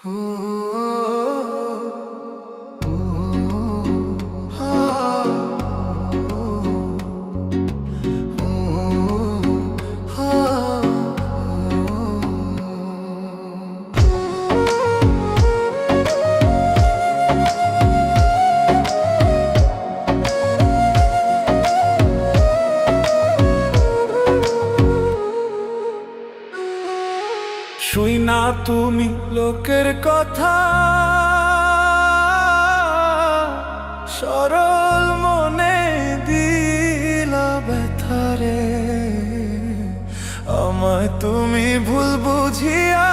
শুই না তুমি লোকের কথা, সরল মনে দিলা ব্যথারে। আমায় তুমি ভুল বুঝিয়া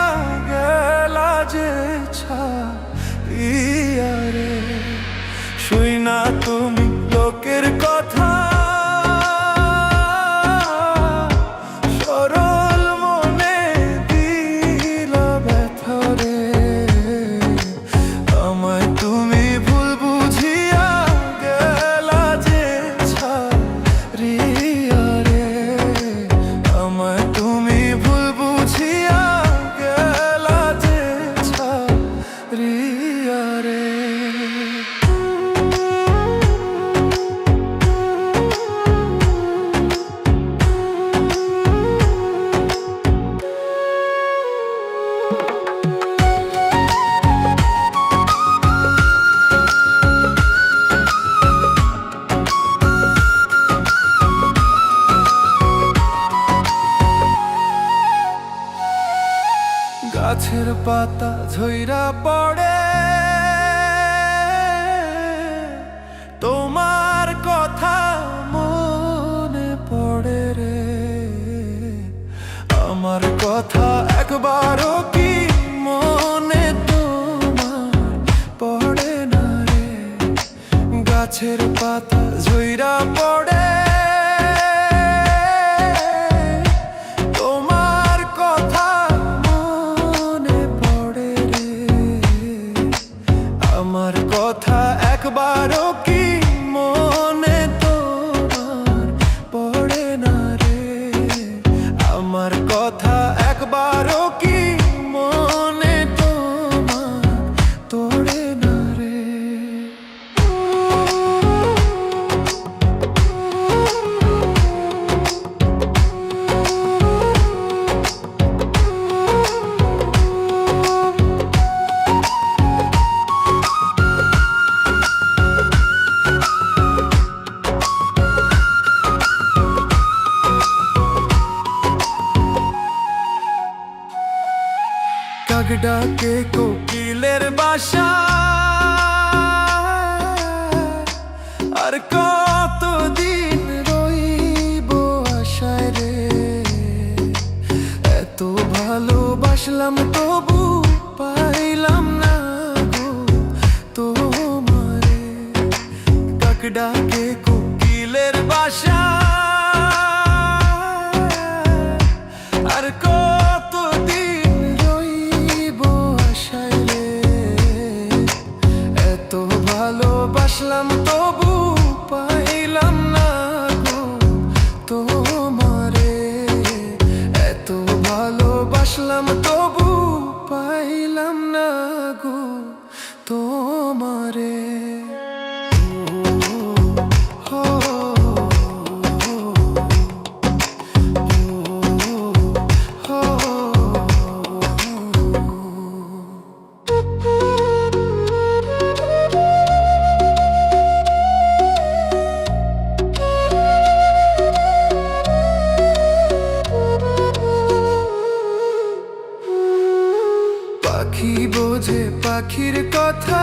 গেলা যে ছাড়িয়া রে। শুই না তুমি লোকের কথা, গাছের পাতা ঝইরা পড়ে তোমার কথা মনে পড়ে রে। আমার কথা একবারও কি মনে তোমার পড়ে না রে। গাছের পাতা ঝইরা পড়ে একবারও কি মনে তোমার পড়ে না রে। আমার কথা একবারও কি মনে তোমার তোড়ে না রে। ডাকে কোকিলের বাসা, আর কতদিন রইব আশায় রে। এত ভালোবাসলাম তবু পাইলাম না গো তোমারে। ডাক ডাকে কোকিলের বাসা, আর ভালোবাসলাম তবু পাইলাম না গো তোমারে। এত ভালোবাসলাম তবু পাইলাম না গো তোমারে। পাখি বোঝে পাখির কথা,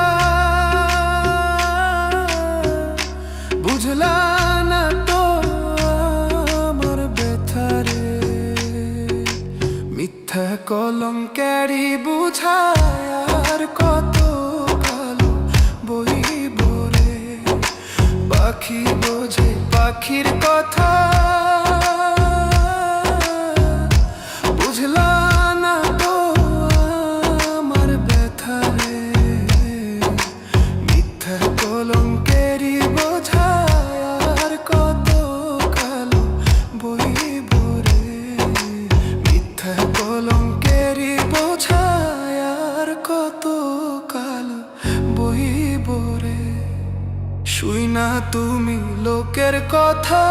বুঝলা না তো আমার ব্যথারে। মিথ্যা কলঙ্কেরই বুঝায় আর কত কালো বইব রে। পাখি বোঝে পাখির কথা, বুঝলা না তো আমার ব্যথারে। মিথ্যা কলঙ্কেরই বোঝায় আর কত কালো বইব রে। মিথ্যা কলঙ্কেরই বোঝায় আর কত কাল বহিব রে। শুই না তুমি লোকের কথা,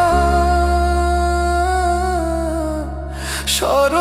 সর